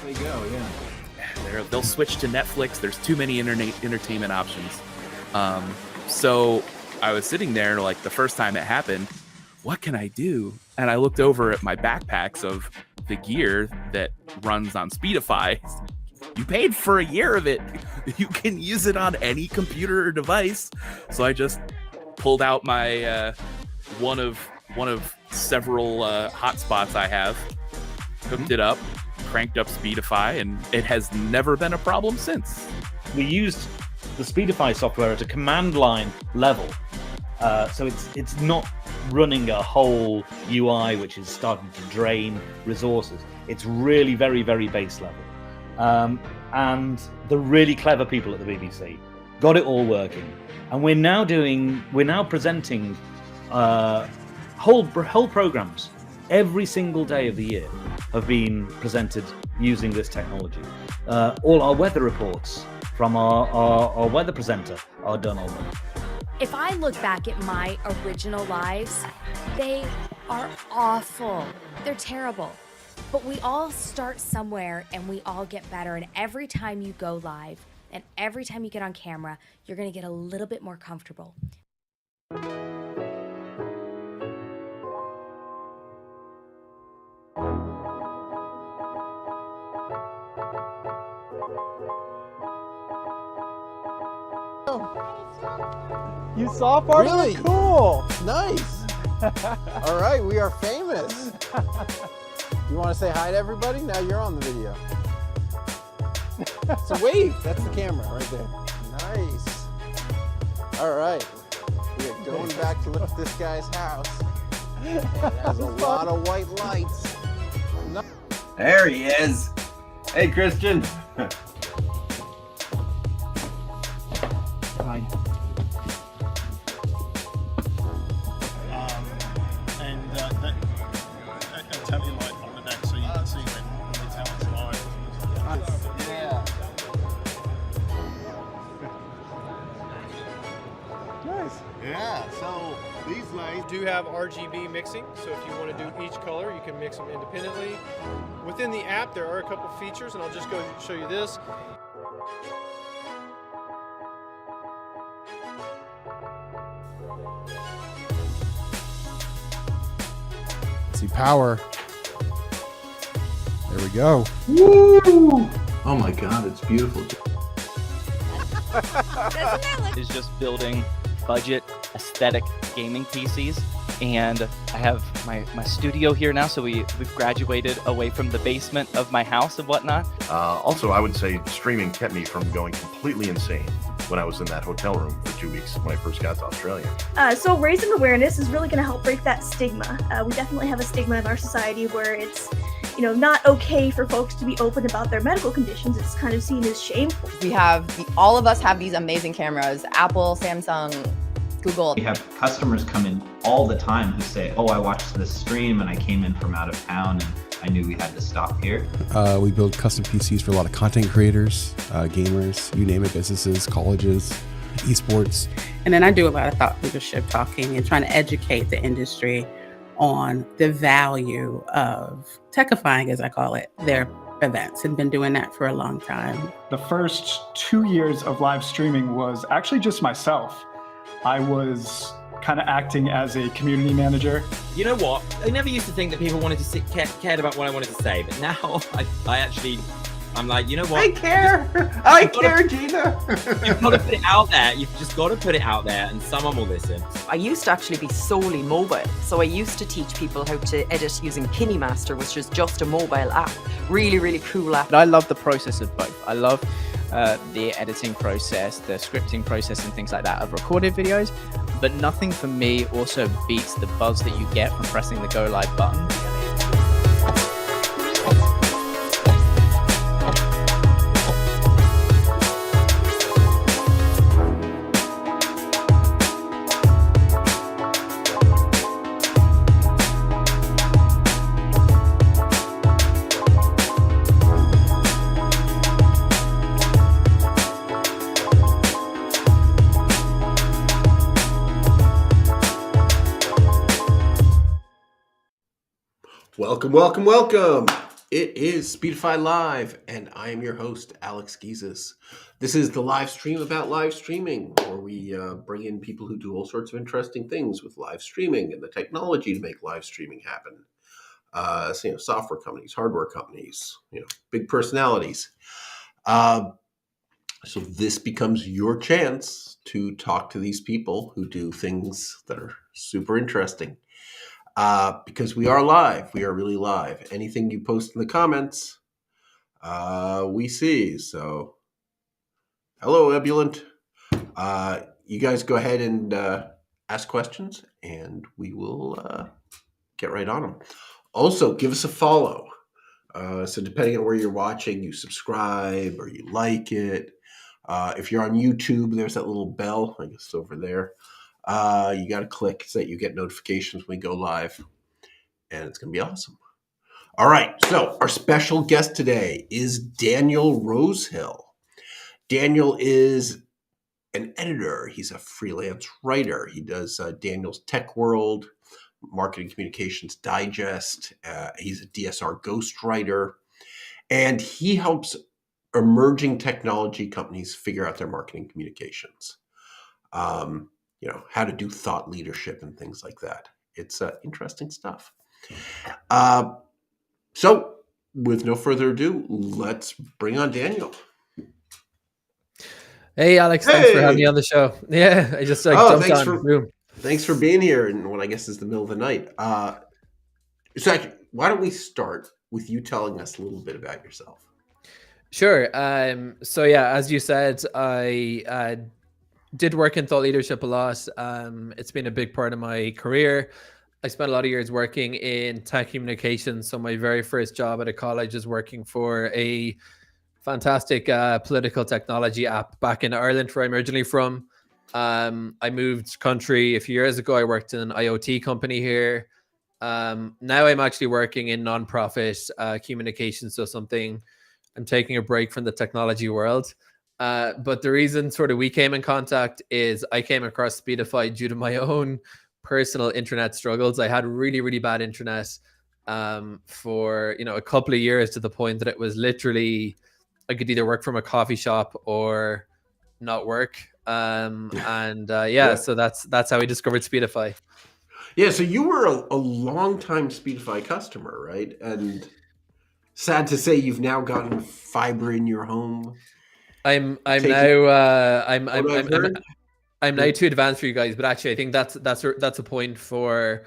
They go, yeah. They'll switch to Netflix. There's too many entertainment options. So I was sitting there like the first time it happened, what can I do? And I looked over at my backpacks of the gear that runs on Speedify. You paid for a year of it. You can use it on any computer or device. So I just pulled out my one of several hotspots I have, hooked it up, cranked up Speedify, and it has never been a problem since. We used the Speedify software at a command line level, so it's not running a whole UI which is starting to drain resources. It's really very, very base level, and the really clever people at the BBC got it all working, and we're now presenting whole programs every single day of the year have been presented using this technology. All our weather reports from our weather presenter are done already. If I look back at my original lives, they are awful. They're terrible. But we all start somewhere and we all get better. And every time you go live and every time you get on camera, you're going to get a little bit more comfortable. You saw part of Really? it? Cool. Nice. All right, we are famous. You want to say hi to everybody? Now you're on the video. So wave. That's the camera right there. Nice. All right. We are going back to look at this guy's house. It has a lot of white lights. There he is. Hey, Christian. Fine. And tell you light on the deck so you can see when the talent's live. Yeah. Nice. Yeah, so these lights do have RGB mixing, so if you want to do each color, you can mix them independently. Within the app, there are a couple features, and I'll just go show you this. See power. There we go. Woo! Oh my God, it's beautiful. Is just building budget aesthetic gaming PCs, and I have my studio here now, so we've graduated away from the basement of my house and whatnot. Also, I would say streaming kept me from going completely insane when I was in that hotel room for 2 weeks when I first got to Australia. So raising awareness is really going to help break that stigma. We definitely have a stigma in our society where it's, not okay for folks to be open about their medical conditions. It's kind of seen as shameful. We have, all of us have these amazing cameras, Apple, Samsung, Google. We have customers come in all the time who say, oh, I watched this stream and I came in from out of town and I knew we had to stop here. We build custom PCs for a lot of content creators, gamers, you name it, businesses, colleges, esports. And then I do a lot of thought leadership talking and trying to educate the industry on the value of techifying, as I call it, their events, and been doing that for a long time. The first 2 years of live streaming was actually just myself. I was kind of acting as a community manager. You know what? I never used to think that people wanted to cared about what I wanted to say, but now I actually, I'm like, you know what? I care. I care, Gina. You've got to put it out there. You've just got to put it out there, and someone will listen. I used to actually be solely mobile, so I used to teach people how to edit using KineMaster, which is just a mobile app. Really, really cool app. I love the process of both. I love the editing process, the scripting process, and things like that of recorded videos, but nothing for me also beats the buzz that you get from pressing the go live button. Welcome, welcome, welcome. It is Speedify Live, and I am your host, Alex Gizis. This is the live stream about live streaming, where we bring in people who do all sorts of interesting things with live streaming and the technology to make live streaming happen. Software companies, hardware companies, big personalities. So this becomes your chance to talk to these people who do things that are super interesting. Because we are live. We are really live. Anything you post in the comments, we see. So, hello, Ebulant. You guys go ahead and ask questions, and we will get right on them. Also, give us a follow. So depending on where you're watching, you subscribe or you like it. If you're on YouTube, there's that little bell, I guess, over there. You got to click so that you get notifications when we go live. And it's going to be awesome. All right. So our special guest today is Daniel Rosehill. Daniel is an editor. He's a freelance writer. He does Daniel's Tech World, Marketing Communications Digest. He's a DSR ghostwriter. And he helps emerging technology companies figure out their marketing communications. How to do thought leadership and things like that. It's interesting stuff. So with no further ado, let's bring on Daniel. Hey, Alex, thanks for having me on the show. Yeah, I just jumped on. Thanks for being here in what I guess is the middle of the night. So actually, why don't we start with you telling us a little bit about yourself? Sure. So yeah, as you said, I did work in thought leadership a lot. It's been a big part of my career. I spent a lot of years working in tech communications. So my very first job at a college is working for a fantastic political technology app back in Ireland, where I'm originally from. I moved country a few years ago. I worked in an IoT company here. Now I'm actually working in nonprofit communications. So I'm taking a break from the technology world. But the reason sort of we came in contact is I came across Speedify due to my own personal internet struggles. I had really, really bad internet for a couple of years, to the point that it was literally I could either work from a coffee shop or not work. So that's how I discovered Speedify. Yeah, so you were a long-time Speedify customer, right? And sad to say, you've now gotten fiber in your home. I'm now too advanced for you guys, but actually I think that's a point for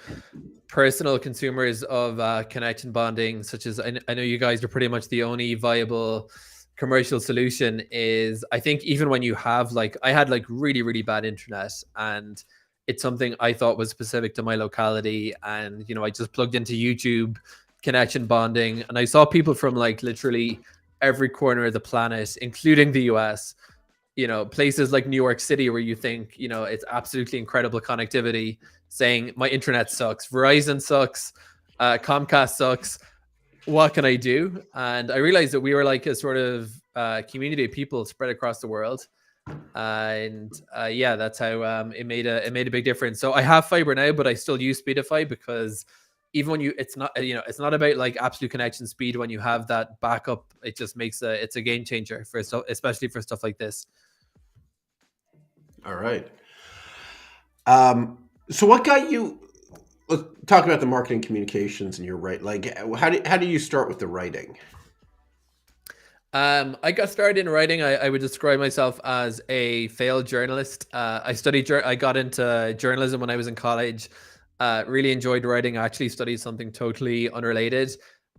personal consumers of connection bonding, such as I know you guys are pretty much the only viable commercial solution. Is I think even when you have I had really, really bad internet, and it's something I thought was specific to my locality, and I just plugged into YouTube connection bonding, and I saw people from literally every corner of the planet, including the US, places like New York City, where you think, it's absolutely incredible connectivity, saying my internet sucks, Verizon sucks, Comcast sucks. What can I do? And I realized that we were a sort of community of people spread across the world. And that's how it made a big difference. So I have fiber now, but I still use Speedify, because even when it's not about absolute connection speed. When you have that backup, it just makes it's a game changer especially for stuff like this. All right. So what got you? Let's talk about the marketing communications and your write. How do you start with the writing? I got started in writing. I would describe myself as a failed journalist. I got into journalism when I was in college. Really enjoyed writing. I actually studied something totally unrelated.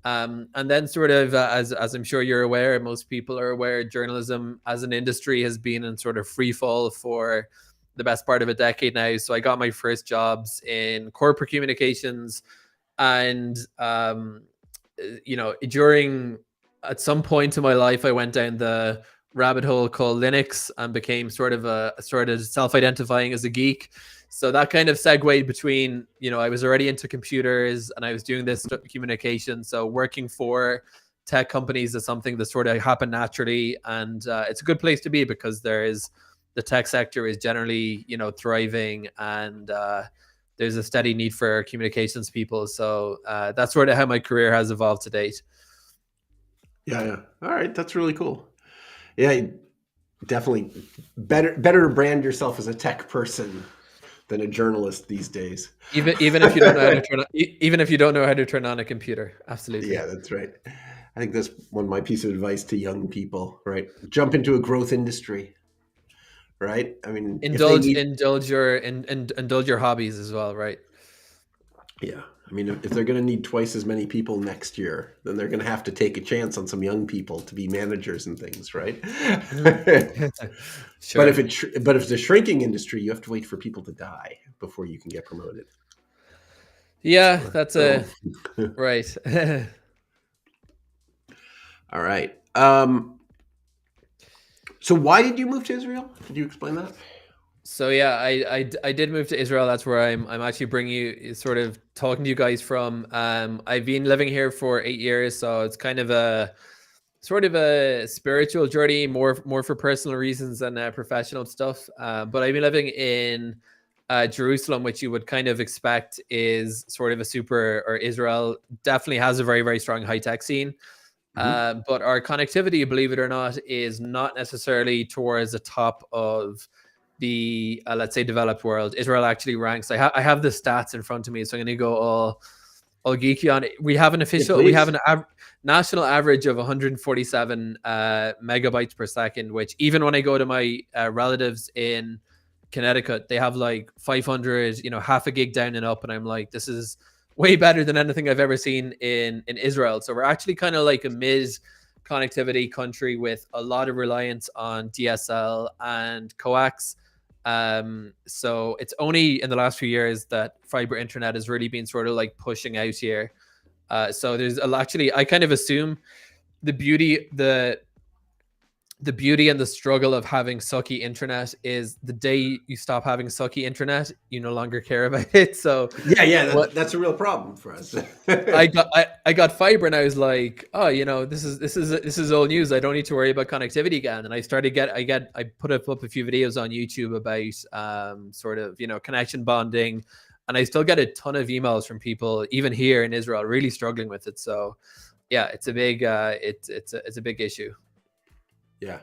And then sort of, as I'm sure you're aware, most people are aware, journalism as an industry has been in sort of free fall for the best part of a decade now. So I got my first jobs in corporate communications, and, at some point in my life, I went down the rabbit hole called Linux and became sort of self-identifying as a geek. So that kind of segued between, I was already into computers and I was doing this communication. So working for tech companies is something that sort of happened naturally. And it's a good place to be, because the tech sector is generally, thriving, and there's a steady need for communications people. So that's sort of how my career has evolved to date. Yeah. All right, that's really cool. Yeah, definitely better to brand yourself as a tech person than a journalist these days. Even if you don't know how to turn on, even if you don't know how to turn on a computer. Absolutely. Yeah, that's right. I think that's one of my piece of advice to young people, right? Jump into a growth industry, right? I mean, indulge your hobbies as well, right? Yeah. I mean, if they're going to need twice as many people next year, then they're going to have to take a chance on some young people to be managers and things, right? Sure. But if it's a shrinking industry, you have to wait for people to die before you can get promoted. Yeah, that's right. All right. So why did you move to Israel? Did you explain that? So yeah, I did move to Israel. That's where I'm actually bringing you, sort of talking to you guys from. I've been living here for 8 years, so it's kind of a sort of a spiritual journey, more for personal reasons than professional stuff. But I've been living in Jerusalem, which you would kind of expect is sort of or Israel definitely has a very, very strong high tech scene. But our connectivity, believe it or not, is not necessarily towards the top of the let's say developed world. Israel actually ranks. I have the stats in front of me, so I'm going to go all geeky on it. We have an official. We have an national average of 147 megabytes per second, which even when I go to my relatives in Connecticut, they have like 500, half a gig down and up, and I'm like, this is way better than anything I've ever seen in Israel. So we're actually kind of like a mid connectivity country with a lot of reliance on DSL and coax. So it's only in the last few years that fiber internet has really been sort of like pushing out here. So there's actually, I kind of assume the beauty and the struggle of having sucky internet is the day you stop having sucky internet, you no longer care about it. So that's a real problem for us. I got fiber and I was like, oh, this is old news. I don't need to worry about connectivity again. And I started I put up a few videos on YouTube about sort of connection bonding, and I still get a ton of emails from people even here in Israel really struggling with it. So yeah, it's a big it's a big issue. Yeah.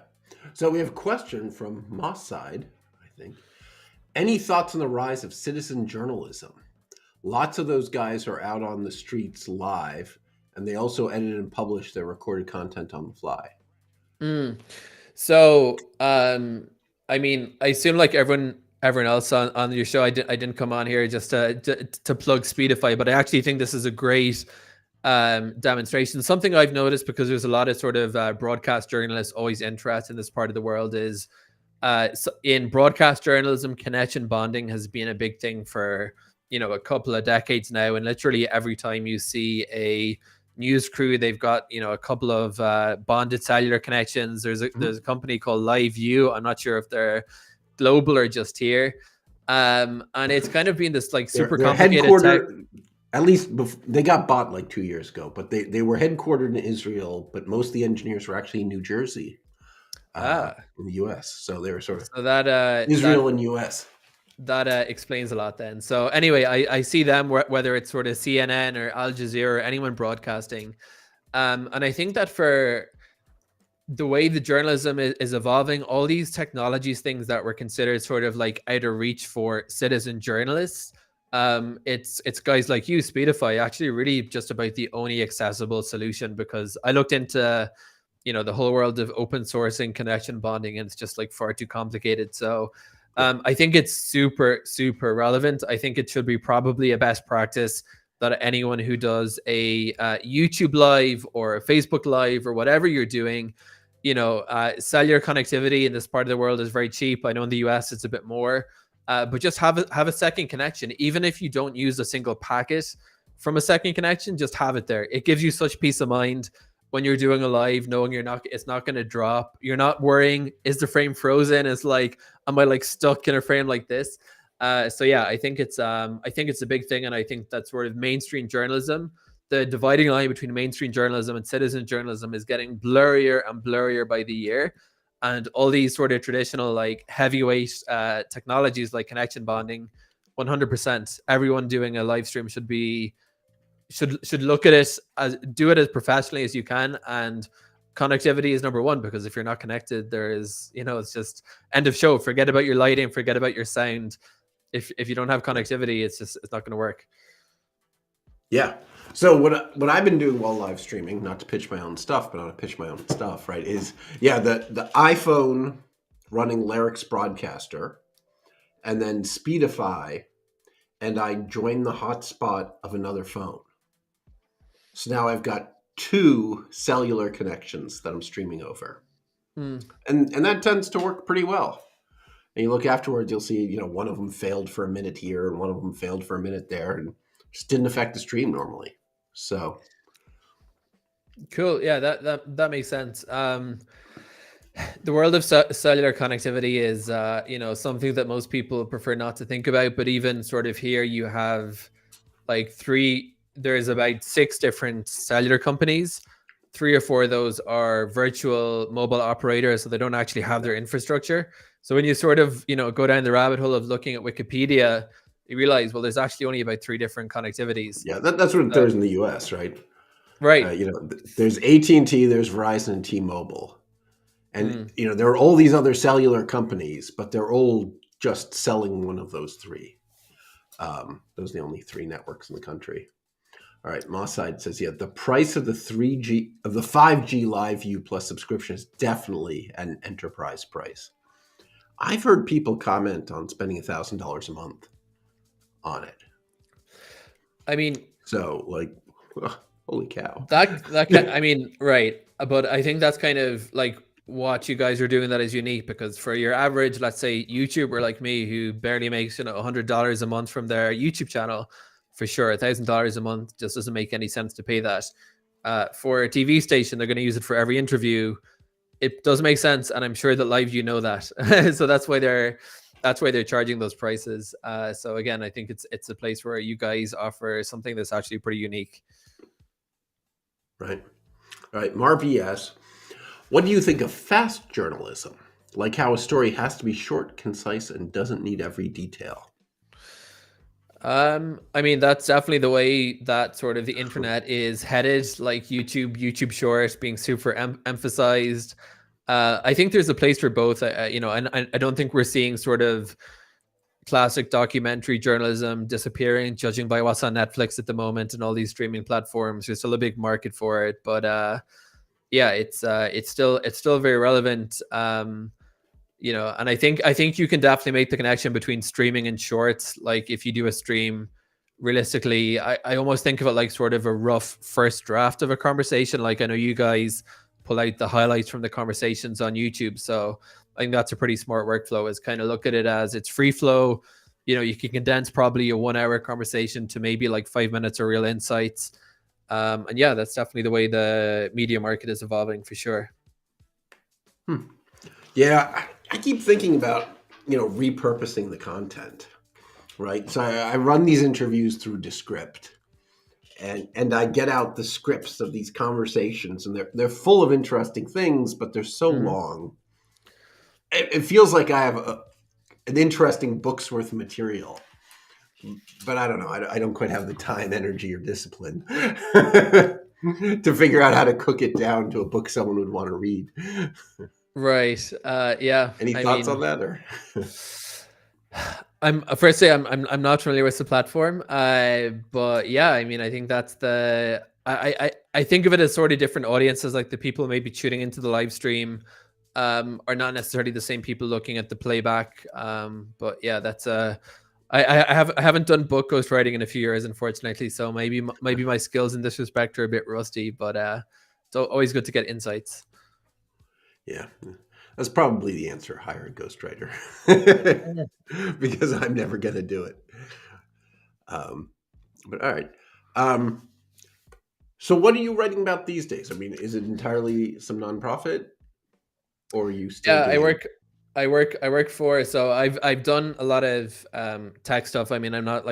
So we have a question from Moss side, I think. Any thoughts on the rise of citizen journalism? Lots of those guys are out on the streets live, and they also edit and publish their recorded content on the fly. So, I mean, I assume like everyone else on your show, I didn't come on here just to plug Speedify, but I actually think this is a great demonstration. Something I've noticed, because there's a lot of sort of broadcast journalists always interested in this part of the world, is in broadcast journalism, connection bonding has been a big thing for a couple of decades now. And literally every time you see a news crew, they've got a couple of bonded cellular connections. There's a company called LiveU. I'm not sure if they're global or just here, and it's kind of been this like super complicated. At least they got bought like 2 years ago, but they were headquartered in Israel, but most of the engineers were actually in New Jersey, in the U.S. So they were sort of Israel and U.S. That explains a lot then. So anyway, I see them, whether it's sort of CNN or Al Jazeera or anyone broadcasting. And I think that for the way the journalism is evolving, all these technologies, things that were considered sort of like out of reach for citizen journalists, it's guys like you, Speedify, actually really just about the only accessible solution, because I looked into the whole world of open sourcing connection bonding, and it's just like far too complicated. So I think it's super relevant. I think it should be probably a best practice that anyone who does a YouTube live or a Facebook live or whatever you're doing, cellular connectivity in this part of the world is very cheap. I know in the US it's a bit more. But just have a second connection. Even if you don't use a single packet from a second connection, just have it there. It gives you such peace of mind when you're doing a live, knowing it's not going to drop. You're not worrying, is the frame frozen? It's like, am I like stuck in a frame like this? So yeah, I think it's a big thing, and I think that sort of mainstream journalism, the dividing line between mainstream journalism and citizen journalism, is getting blurrier and blurrier by the year. And all these sort of traditional like heavyweight technologies like connection bonding 100%. Everyone doing a live stream should look at it as, do it as professionally as you can, and connectivity is number one, because if you're not connected, there is, it's just end of show. Forget about your lighting, forget about your sound. If you don't have connectivity, it's not going to work. Yeah. So what I've been doing while live streaming, not to pitch my own stuff, but I want to pitch my own stuff, right? Is the iPhone running Lyric's Broadcaster, and then Speedify, and I join the hotspot of another phone. So now I've got 2 cellular connections that I'm streaming over. And that tends to work pretty well. And you look afterwards, you'll see, one of them failed for a minute here and one of them failed for a minute there, and just didn't affect the stream normally. So cool. Yeah, that makes sense. The world of cellular connectivity is, something that most people prefer not to think about. But even sort of here, you have there's about 6 different cellular companies. 3 or 4 of those are virtual mobile operators, so they don't actually have their infrastructure. So when you sort of, go down the rabbit hole of looking at Wikipedia, you realize, well, there's actually only about 3 different connectivities. Yeah, that's what there's in the US, right? Right. There's AT&T, there's Verizon and T-Mobile. And, there are all these other cellular companies, but they're all just selling one of those 3. Those are the only 3 networks in the country. All right, Mosside says, the price of the 5G LiveU Plus subscription is definitely an enterprise price. I've heard people comment on spending $1,000 a month on it. I mean, so holy cow. Right. But I think that's kind of what you guys are doing that is unique, because for your average, let's say YouTuber like me, who barely makes $100 a month from their YouTube channel, for sure $1,000 a month just doesn't make any sense to pay that. For a TV station, they're going to use it for every interview. It does make sense, and I'm sure that LiveU know that. So that's why they're charging those prices. So again, I think it's a place where you guys offer something that's actually pretty unique. Right. All right, Marv ES. What do you think of fast journalism? Like how a story has to be short, concise, and doesn't need every detail. That's definitely the way that sort of the internet is headed, like YouTube Short being super emphasized. I think there's a place for both, and I don't think we're seeing sort of classic documentary journalism disappearing, judging by what's on Netflix at the moment and all these streaming platforms. There's still a big market for it, but it's still very relevant. And I think you can definitely make the connection between streaming and shorts. Like if you do a stream, realistically, I almost think of it like sort of a rough first draft of a conversation. Like I know you guys pull out the highlights from the conversations on YouTube, so I think that's a pretty smart workflow, is kind of look at it as it's free flow. You can condense probably a 1-hour conversation to maybe 5 minutes of real insights. And yeah, that's definitely the way the media market is evolving for sure. Yeah, I keep thinking about, repurposing the content, right? So I run these interviews through Descript, and I get out the scripts of these conversations, and they're full of interesting things, but they're so long. It feels like I have an interesting book's worth of material, but I don't know. I don't quite have the time, energy, or discipline to figure out how to cook it down to a book someone would want to read. Right. Yeah. Any thoughts on that? Or I'm not familiar with the platform. But yeah, I think that's I think of it as sort of different audiences. Like the people maybe tuning into the live stream are not necessarily the same people looking at the playback. But yeah, that's I haven't done book ghostwriting in a few years, unfortunately. So maybe my skills in this respect are a bit rusty, but it's always good to get insights. Yeah, that's probably the answer. Hire a ghostwriter because I'm never going to do it. But all right. So what are you writing about these days? Is it entirely some nonprofit, or are you still? Yeah, I work for. So I've done a lot of tech stuff. I'm not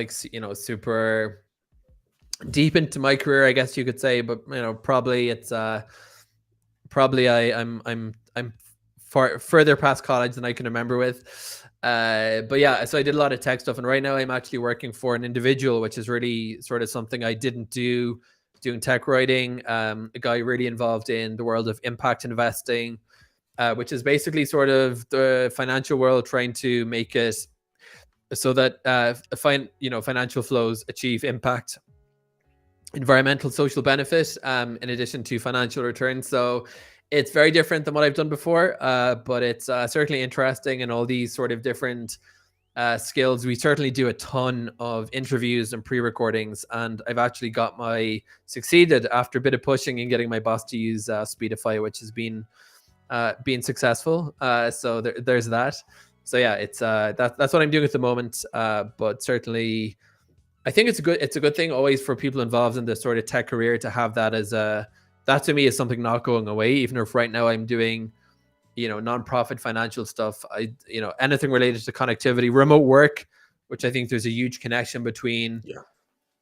super deep into my career, I guess you could say, but probably it's I'm further past college than I can remember with. But yeah, so I did a lot of tech stuff, and right now I'm actually working for an individual, which is really sort of something I didn't do. Doing tech writing, a guy really involved in the world of impact investing, which is basically sort of the financial world trying to make it so that financial flows achieve impact, environmental, social benefit, in addition to financial returns. So it's very different than what I've done before, but it's certainly interesting, and all these sort of different skills. We certainly do a ton of interviews and pre-recordings, and I've actually succeeded after a bit of pushing and getting my boss to use Speedify, which has been successful. So there's that. So yeah, it's that's what I'm doing at the moment. But certainly, I think it's a good thing always for people involved in this sort of tech career to have that as that to me is something not going away. Even if right now I'm doing, nonprofit financial stuff, anything related to connectivity, remote work, which I think there's a huge connection between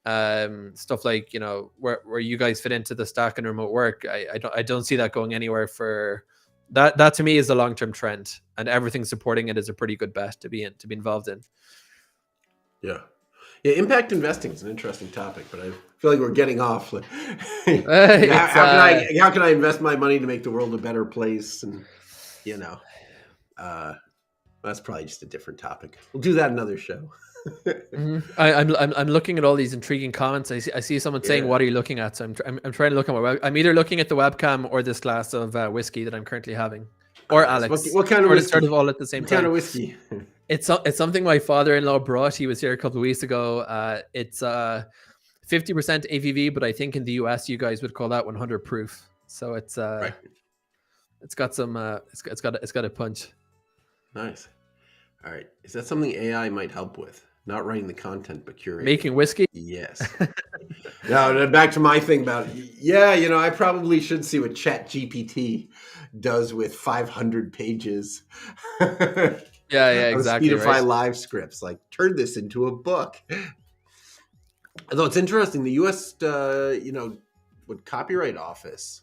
stuff like, where you guys fit into the stack and remote work. I don't see that going anywhere for that. That to me is the long-term trend, and everything supporting it is a pretty good bet to be involved in. Yeah. Yeah, impact investing is an interesting topic, but I feel like we're getting off. How can I invest my money to make the world a better place? And that's probably just a different topic. We'll do that another show. I'm looking at all these intriguing comments. I see someone saying, "What are you looking at?" So I'm trying to look at I'm either looking at the webcam or this glass of whiskey that I'm currently having, or Alex. What kind of whiskey? Sort of all at the same time. What kind of whiskey? It's something my father-in-law brought. He was here a couple of weeks ago. It's 50% ABV, but I think in the US you guys would call that 100 proof. So it's it's got some it's got a punch. Nice. All right. Is that something AI might help with? Not writing the content, but curating. Making whiskey? Yes. Now, back to my thing about, I probably should see what ChatGPT does with 500 pages. Yeah, exactly. Speedify right. live scripts, like turn this into a book. Although it's interesting, the U.S. Copyright Office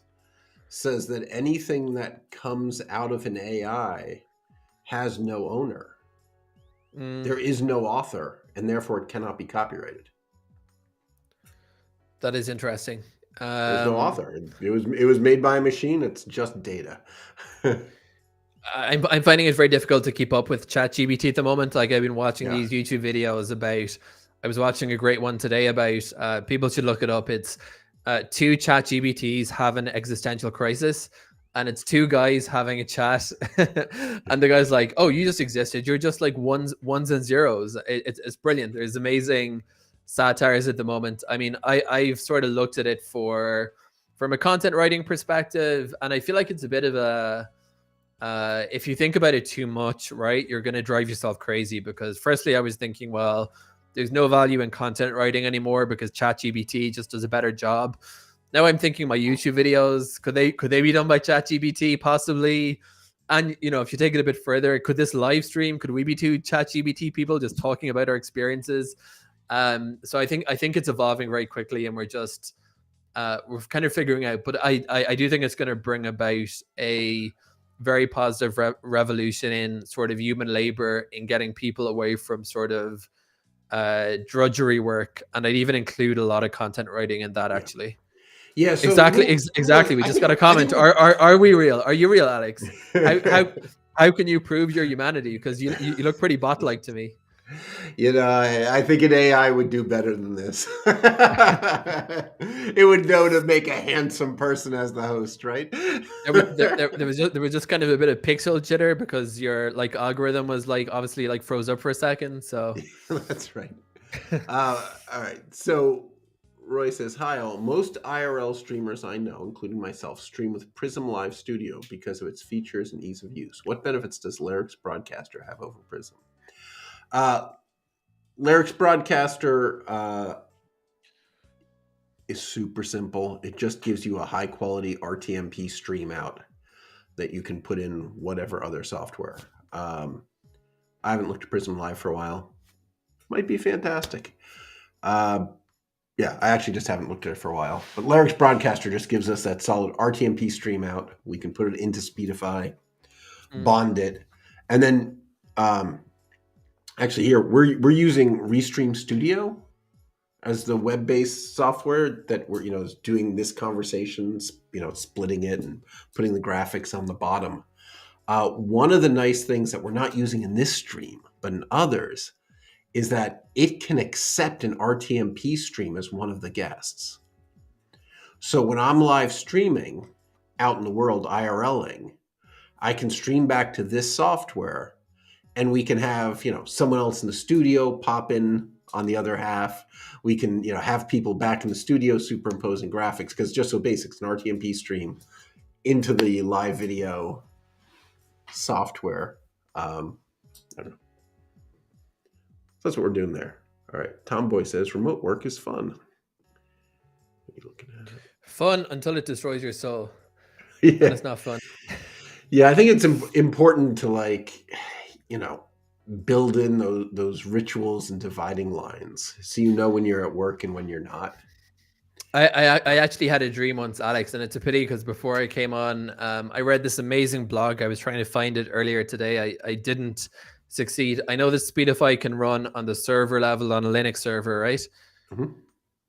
says that anything that comes out of an AI has no owner. There is no author, and therefore it cannot be copyrighted. That is interesting. There's no author. It was made by a machine. It's just data. I'm finding it very difficult to keep up with ChatGPT at the moment. Like I've been watching these YouTube videos about. I was watching a great one today about. People should look it up. It's 2 ChatGPTs have an existential crisis. And it's 2 guys having a chat, and the guy's like, "Oh, you just existed. You're just like ones and zeros." It's brilliant. There's amazing satires at the moment. I mean, I've sort of looked at it from a content writing perspective, and I feel like it's a bit of a if you think about it too much, right, you're going to drive yourself crazy. Because firstly, I was thinking, well, there's no value in content writing anymore because ChatGPT just does a better job. Now I'm thinking my YouTube videos, could they be done by ChatGPT? Possibly. And, if you take it a bit further, could this live stream, could we be 2 ChatGPT people just talking about our experiences? So I think it's evolving very quickly, and we're just, we're kind of figuring out, but I do think it's going to bring about a very positive revolution in sort of human labor in getting people away from sort of drudgery work. And I'd even include a lot of content writing in that actually. Yeah, so exactly. We just got a comment. Are we real? Are you real, Alex? How can you prove your humanity? Because you look pretty bot-like to me. I think an AI would do better than this. It would know to make a handsome person as the host, right? There was just kind of a bit of pixel jitter because your algorithm was obviously froze up for a second. So that's right. All right. So Roy says, "Hi all. Most IRL streamers I know, including myself, stream with Prism Live Studio because of its features and ease of use. What benefits does Lyrics Broadcaster have over Prism?" Lyrics Broadcaster is super simple. It just gives you a high quality RTMP stream out that you can put in whatever other software. I haven't looked at Prism Live for a while. Might be fantastic. Yeah, I actually just haven't looked at it for a while. But Lyrics Broadcaster just gives us that solid RTMP stream out. We can put it into Speedify. bond it, and then actually here we're using Restream Studio as the web-based software that we're is doing this conversations, splitting it and putting the graphics on the bottom. One of the nice things that we're not using in this stream, but in others, is that it can accept an RTMP stream as one of the guests. So when I'm live streaming out in the world, IRLing, I can stream back to this software, and we can have, someone else in the studio pop in on the other half. We can, have people back in the studio superimposing graphics, because just so basic, it's an RTMP stream into the live video software. I don't know. So that's what we're doing there. All right. Tomboy says remote work is fun. What are you looking at? Fun until it destroys your soul. Yeah. Then it's not fun. Yeah, I think it's important to build in those rituals and dividing lines, so when you're at work and when you're not. I actually had a dream once, Alex, and it's a pity because before I came on, I read this amazing blog. I was trying to find it earlier today. I didn't succeed. I know that Speedify can run on the server level on a Linux server, right? Mm-hmm.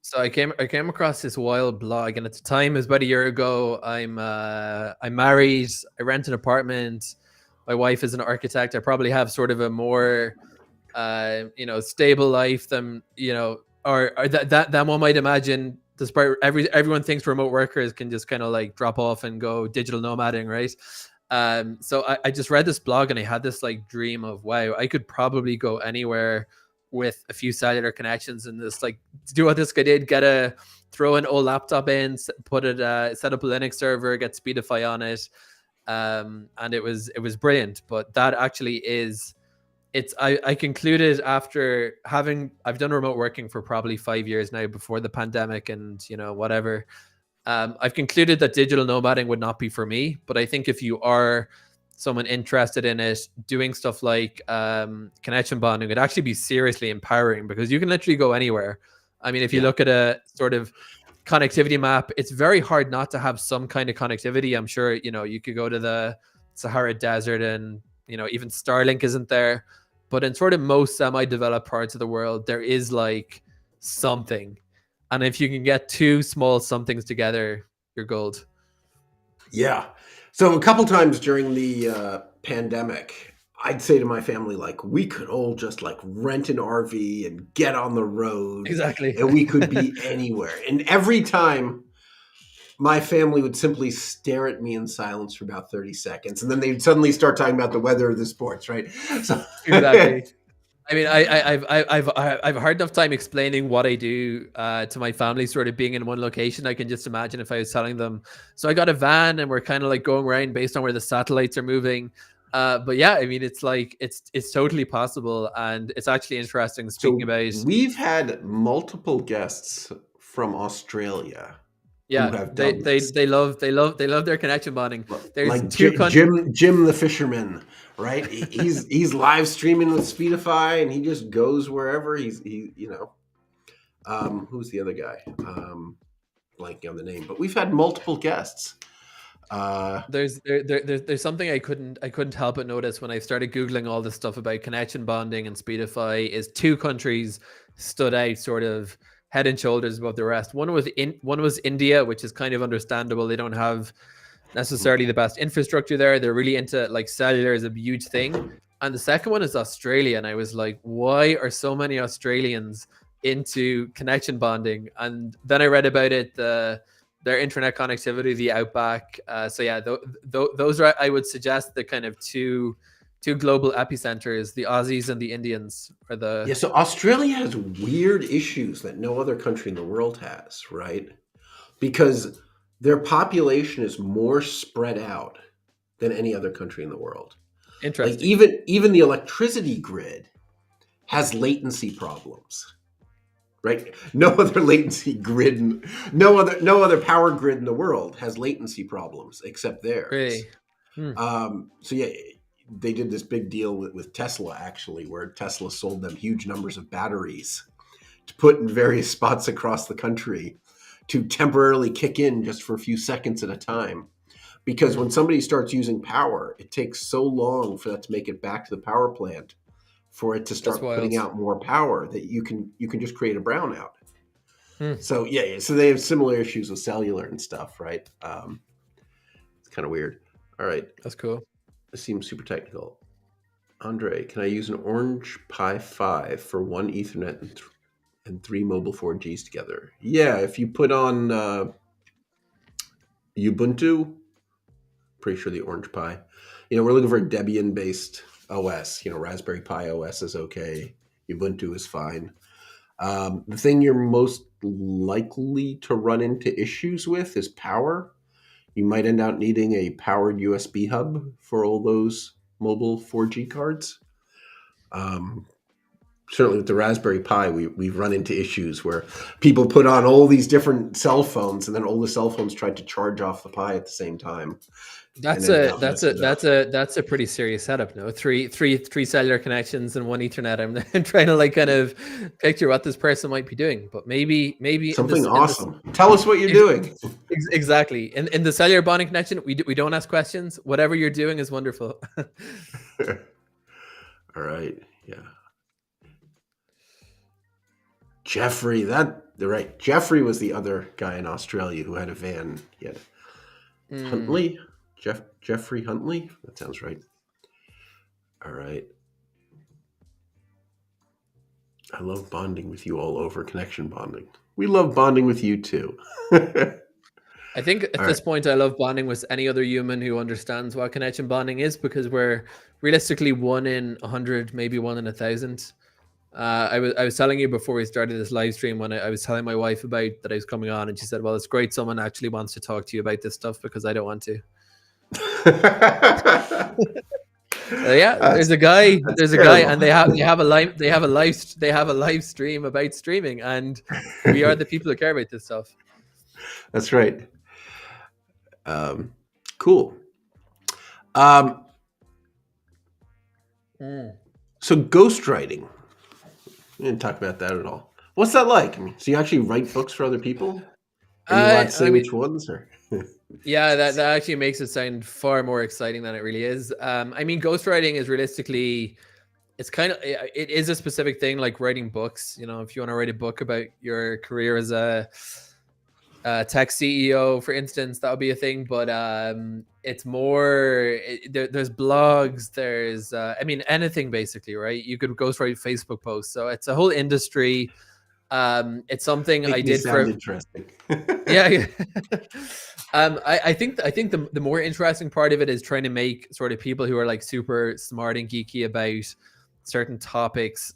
So I came across this wild blog, and at the time, it was about a year ago. I'm married. I rent an apartment. My wife is an architect. I probably have sort of a more stable life than or that one might imagine. Despite everyone thinks remote workers can just kind of like drop off and go digital nomading, right? So I just read this blog, and I had this like dream of, wow, I could probably go anywhere with a few cellular connections and just like do what this guy did, throw an old laptop in, put it, set up a Linux server, get Speedify on it. And it was brilliant. But that actually I concluded after I've done remote working for probably 5 years now before the pandemic and whatever. I've concluded that digital nomading would not be for me, but I think if you are someone interested in it, doing stuff like connection bonding would actually be seriously empowering, because you can literally go anywhere. I mean, if you look at a sort of connectivity map, it's very hard not to have some kind of connectivity. I'm sure, you could go to the Sahara Desert and, even Starlink isn't there. But in sort of most semi-developed parts of the world, there is like something. And if you can get two small somethings together, you're gold. Yeah. So a couple times during the pandemic, I'd say to my family, we could all just rent an RV and get on the road. Exactly. And we could be anywhere. And every time my family would simply stare at me in silence for about 30 seconds. And then they'd suddenly start talking about the weather or the sports, right? So exactly. I mean, I've a hard enough time explaining what I do to my family, sort of being in one location. I can just imagine if I was telling them. So I got a van, and we're kind of going around based on where the satellites are moving. But yeah, I mean, it's it's totally possible, and it's actually interesting. Speaking about, we've had multiple guests from Australia. Yeah, they love their connection bonding. There's like two Jim the fisherman, right? he's live streaming with Speedify, and he just goes wherever who's the other guy? Blanking on the name, but we've had multiple guests. There's something I couldn't help but notice when I started Googling all this stuff about connection bonding and Speedify. Is two countries stood out sort of head and shoulders above the rest. One was India, which is kind of understandable. They don't have necessarily the best infrastructure there. They're really into cellular is a huge thing. And the second one is Australia. And I was like, why are so many Australians into connection bonding? And then I read about it, their internet connectivity, the outback. So yeah, those are, I would suggest, the kind of two global epicenters. The Aussies and the Indians are the... Yeah, so Australia has weird issues that no other country in the world has, right? Because their population is more spread out than any other country in the world. Interesting. Even the electricity grid has latency problems, right? No other latency grid, no other power grid in the world has latency problems except theirs. Really? So yeah, they did this big deal with Tesla, actually, where Tesla sold them huge numbers of batteries to put in various spots across the country to temporarily kick in just for a few seconds at a time, because when somebody starts using power, it takes so long for that to make it back to the power plant for it to start putting out more power that you can just create a brownout. So so they have similar issues with cellular and stuff, right? It's kind of weird. All right, that's cool. This seems super technical. Andre, can I use an Orange Pi 5 for one Ethernet and 3 mobile 4Gs together? Yeah, if you put on Ubuntu, pretty sure the Orange Pi. We're looking for a Debian-based OS. Raspberry Pi OS is okay. Ubuntu is fine. The thing you're most likely to run into issues with is power. You might end up needing a powered USB hub for all those mobile 4G cards. Certainly with the Raspberry Pi, we've run into issues where people put on all these different cell phones, and then all the cell phones tried to charge off the Pi at the same time. That's a pretty serious setup. No, three cellular connections and one Ethernet. I'm trying to kind of picture what this person might be doing, but maybe something awesome. Tell us what you're doing. Exactly. In the cellular bonding connection, we don't ask questions. Whatever you're doing is wonderful. All right. Yeah. Jeffrey, right. Jeffrey was the other guy in Australia who had a van. He had Huntley. Jeffrey Huntley? That sounds right. All right. I love bonding with you all over connection bonding. We love bonding with you too. I think at this point, I love bonding with any other human who understands what connection bonding is, because we're realistically 1 in 100, maybe 1 in 1,000. I was telling you before we started this live stream, when I was telling my wife about that I was coming on, and she said, well, it's great someone actually wants to talk to you about this stuff, because I don't want to. There's a guy, and they have a live stream about streaming, and we are the people who care about this stuff. That's right. Cool. So ghostwriting. We didn't talk about that at all. What's that like? So you actually write books for other people? Are you allowed to say which ones? Or? Yeah, that actually makes it sound far more exciting than it really is. Ghostwriting is realistically, it is a specific thing, like writing books. If you want to write a book about your career as a tech CEO, for instance, that would be a thing. But it's more, there's blogs, there's anything basically, right? You could ghostwrite Facebook posts. So it's a whole industry. It's something I did for interesting. Yeah. I think the more interesting part of it is trying to make sort of people who are like super smart and geeky about certain topics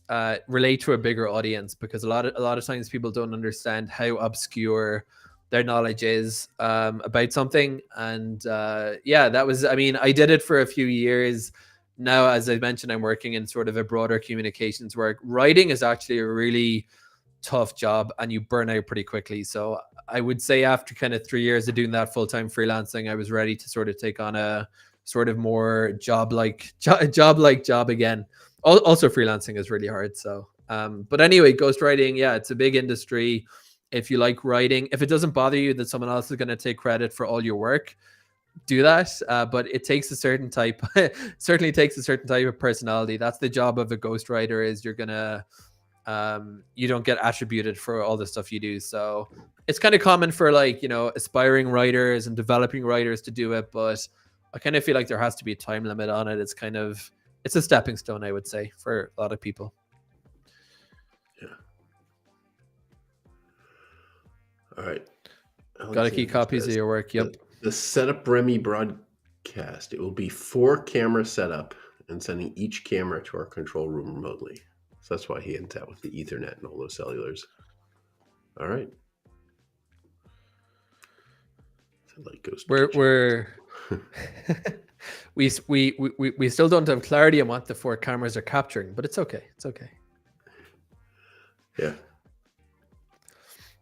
relate to a bigger audience, because a lot of times people don't understand how obscure their knowledge is about something. And that was, I did it for a few years. Now, as I mentioned, I'm working in sort of a broader communications work. Writing is actually a really tough job, and you burn out pretty quickly. So I would say after kind of 3 years of doing that full-time freelancing, I was ready to sort of take on a sort of more job-like job again. Also freelancing is really hard. So, but anyway, ghostwriting, it's a big industry. If you like writing, if it doesn't bother you that someone else is going to take credit for all your work, do that. But it takes a certain type, certainly takes a certain type of personality. That's the job of a ghostwriter, is you're going to, you don't get attributed for all the stuff you do. So it's kind of common for aspiring writers and developing writers to do it, but I kind of feel like there has to be a time limit on it. It's a stepping stone, I would say, for a lot of people. Yeah. All right. Got to keep copies of your work. Yep. The setup Remy broadcast. It will be 4 camera setup and sending each camera to our control room remotely. So that's why he ends out with the Ethernet and all those cellulars. All right. We still don't have clarity on what the 4 cameras are capturing, but it's okay. It's okay. Yeah.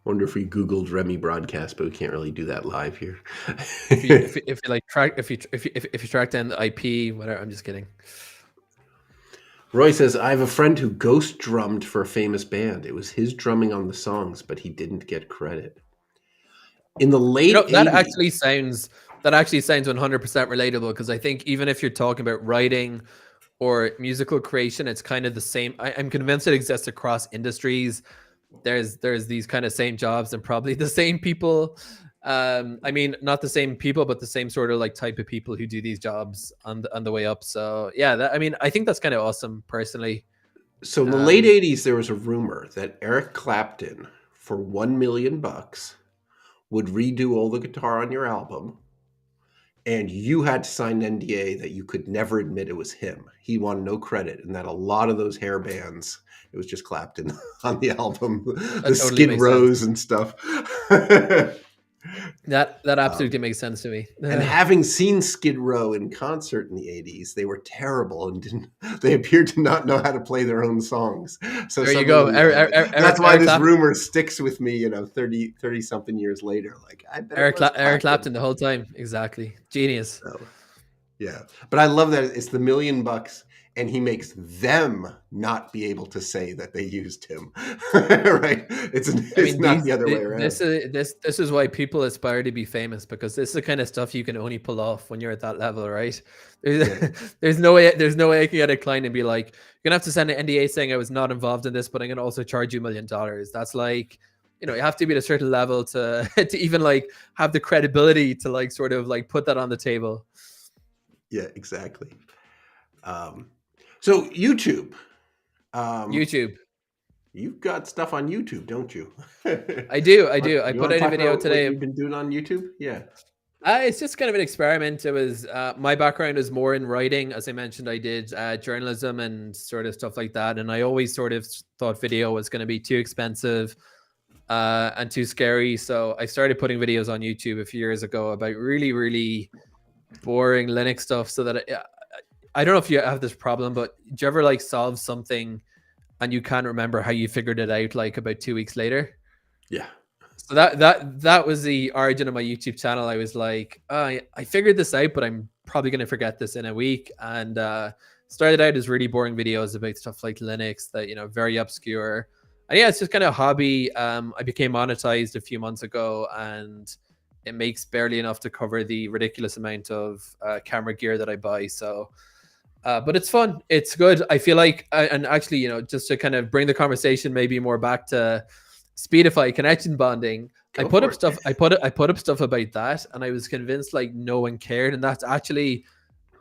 Wonder if we Googled Remy broadcast, but we can't really do that live here. if you track down the IP, whatever. I'm just kidding. Roy says, I have a friend who ghost drummed for a famous band. It was his drumming on the songs, but he didn't get credit. In the late 80s, that actually sounds That actually sounds 100% relatable, because I think even if you're talking about writing or musical creation, it's kind of the same. I'm convinced it exists across industries. There's these kind of same jobs and probably the same people. I mean, not the same people, but the same sort of like type of people who do these jobs on the way up. So yeah, I mean, I think that's kind of awesome personally. So in the late 80s, there was a rumor that Eric Clapton, for $1 million, would redo all the guitar on your album, and you had to sign an NDA that you could never admit it was him. He wanted no credit, and that a lot of those hair bands, it was just Clapton on the album, the Skid Rows and stuff. That absolutely makes sense to me. And having seen Skid Row in concert in the 80s, they were terrible and they appeared to not know how to play their own songs. So there you go. That's why this rumor sticks with me, 30 something years later. Like, I bet Eric Clapton the whole time. Exactly. Genius. So, yeah. But I love that it's the $1 million and he makes them not be able to say that they used him. Right? It's not the other way around. This is why people aspire to be famous, because this is the kind of stuff you can only pull off when you're at that level, right? There's no way I can get a client and be like, you're gonna have to send an NDA saying I was not involved in this, but I'm gonna also charge you $1 million. That's like, you have to be at a certain level to even like have the credibility to like sort of like put that on the table. Yeah, exactly. So YouTube. YouTube. You've got stuff on YouTube, don't you? I do. I put out a video today. What you've been doing on YouTube? Yeah. It's just kind of an experiment. It was my background is more in writing. As I mentioned, I did journalism and sort of stuff like that. And I always sort of thought video was going to be too expensive and too scary. So I started putting videos on YouTube a few years ago about really, really boring Linux stuff, so that I don't know if you have this problem, but do you ever like solve something and you can't remember how you figured it out like about 2 weeks later? Yeah. So that was the origin of my YouTube channel. I was like, I figured this out, but I'm probably going to forget this in a week. And started out as really boring videos about stuff like Linux that, very obscure. And yeah, it's just kind of a hobby. I became monetized a few months ago, and it makes barely enough to cover the ridiculous amount of camera gear that I buy. So, but it's fun. It's good. I feel like, and actually, just to kind of bring the conversation maybe more back to Speedify connection bonding, I put up stuff about that, and I was convinced like no one cared. And that's actually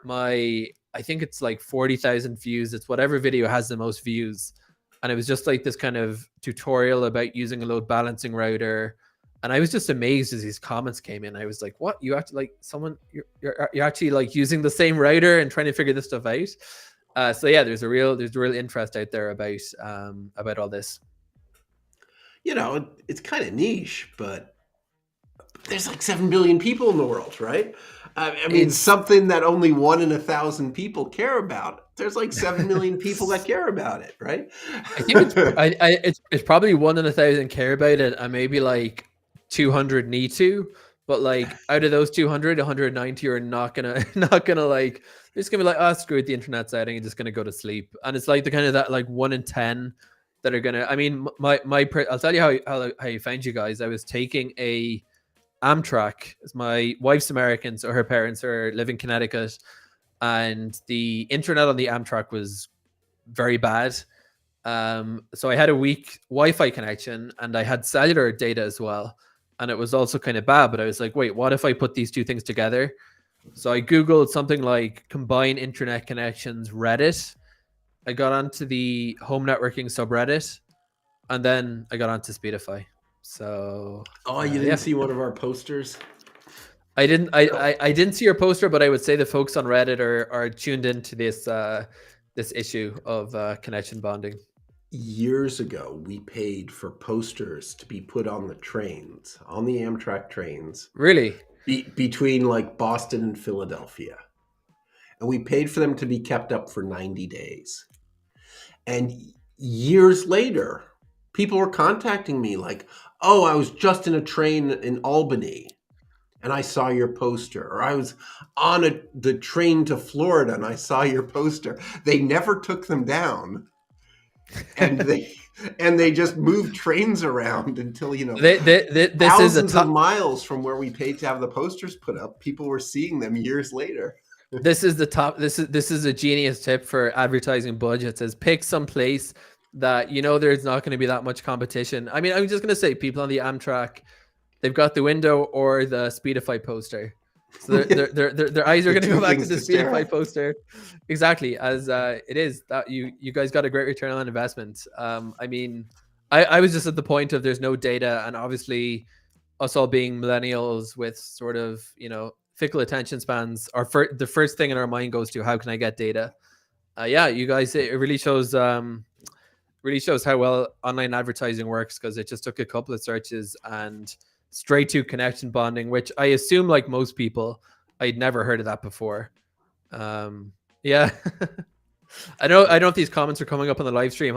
I think it's like 40,000 views. It's whatever video has the most views. And it was just like this kind of tutorial about using a load balancing router. And I was just amazed as these comments came in. I was like, what? You actually like someone, you're actually like using the same router and trying to figure this stuff out. So yeah, there's real interest out there about all this. It's kind of niche, but there's like 7 billion people in the world, right? I mean, something that only 1 in 1,000 people care about. There's like 7 million people that care about it, right? I think it's probably 1 in 1,000 care about it, and maybe like 200 need to, but like out of those 200, 190 are not gonna like, they're just gonna be like, oh, screw it, the internet's out, and just gonna go to sleep. And it's like the kind of that like 1 in 10 that are gonna. I mean, I'll tell you how I found you guys. I was taking a Amtrak. My wife's American, so her parents live in Connecticut, and the internet on the Amtrak was very bad. So I had a weak Wi-Fi connection, and I had cellular data as well, and it was also kind of bad. But I was like, wait, what if I put these two things together? So I googled something like combine internet connections Reddit. I got onto the home networking subreddit, and then I got onto Speedify. So you didn't see one of our posters? I didn't see your poster, but I would say the folks on Reddit are tuned into this issue of connection bonding. Years ago, we paid for posters to be put on the trains, on the Amtrak trains. Really? Between like Boston and Philadelphia. And we paid for them to be kept up for 90 days. And years later, people were contacting me like, oh, I was just in a train in Albany and I saw your poster. Or I was on the train to Florida and I saw your poster. They never took them down. And And they just move trains around until, you know, this thousands of miles from where we paid to have the posters put up. People were seeing them years later. This is the top. This is a genius tip for advertising budgets: is pick some place that you know there's not going to be that much competition. I mean, I'm just going to say people on the Amtrak, they've got the window or the Speedify poster. So their eyes are going to go back to the Speedify poster. Exactly, as it is that you guys got a great return on investment. I mean, I was just at the point of there's no data, and obviously us all being millennials with sort of, you know, fickle attention spans, the first thing in our mind goes to how can I get data? Yeah, you guys, it really shows how well online advertising works, because it just took a couple of searches and straight to connection bonding, which I assume, like most people, I'd never heard of that before. Yeah. I don't know if these comments are coming up on the live stream.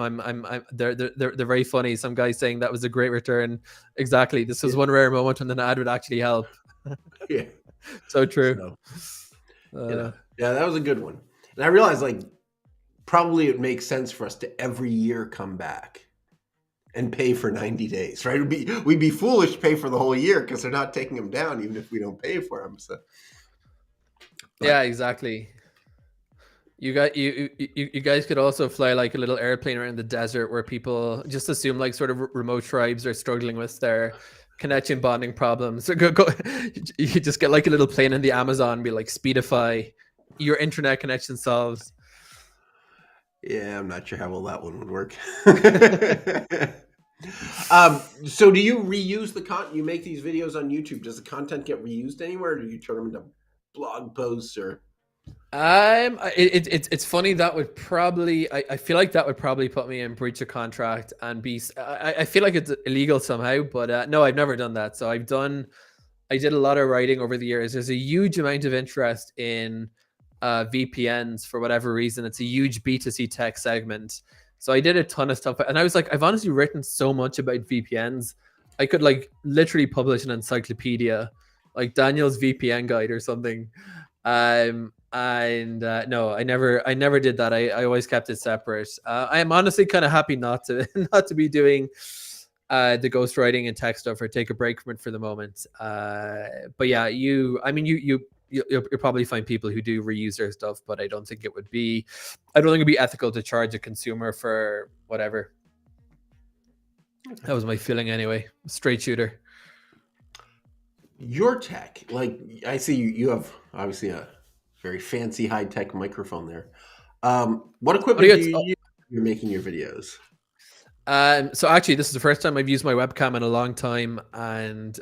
They're very funny. Some guy saying that was a great return. Exactly. This was one rare moment when an ad would actually help. Yeah. So true. So, yeah, that was a good one. And I realized, like, probably it makes sense for us to every year come back and pay for 90 days, right? We'd be foolish to pay for the whole year because they're not taking them down, even if we don't pay for them. So, yeah, exactly. You guys could also fly like a little airplane around the desert where people just assume like sort of remote tribes are struggling with their connection bonding problems. So go. You just get like a little plane in the Amazon and be like, Speedify, your internet connection solves. Yeah, I'm not sure how well that one would work. So do you reuse the content? You make these videos on YouTube. Does the content get reused anywhere? Or do you turn them into blog posts or? It's funny. That would probably, I feel like that would probably put me in breach of contract and be, I feel like it's illegal somehow, but no, I've never done that. So I did a lot of writing over the years. There's a huge amount of interest in VPNs for whatever reason. It's a huge B2C tech segment. So I did a ton of stuff, and I was like, I've honestly written so much about VPNs. I could like literally publish an encyclopedia, like Daniel's VPN guide or something. No, I never did that. I always kept it separate. I am honestly kind of happy not to be doing the ghostwriting and tech stuff, or take a break from it for the moment. But yeah, you'll probably find people who do reuse their stuff, but I don't think it'd be ethical to charge a consumer for whatever. That was my feeling anyway. Straight shooter. Your tech, like I see you have obviously a very fancy high-tech microphone there. What equipment do you use when you're making your videos? So actually, this is the first time I've used my webcam in a long time, and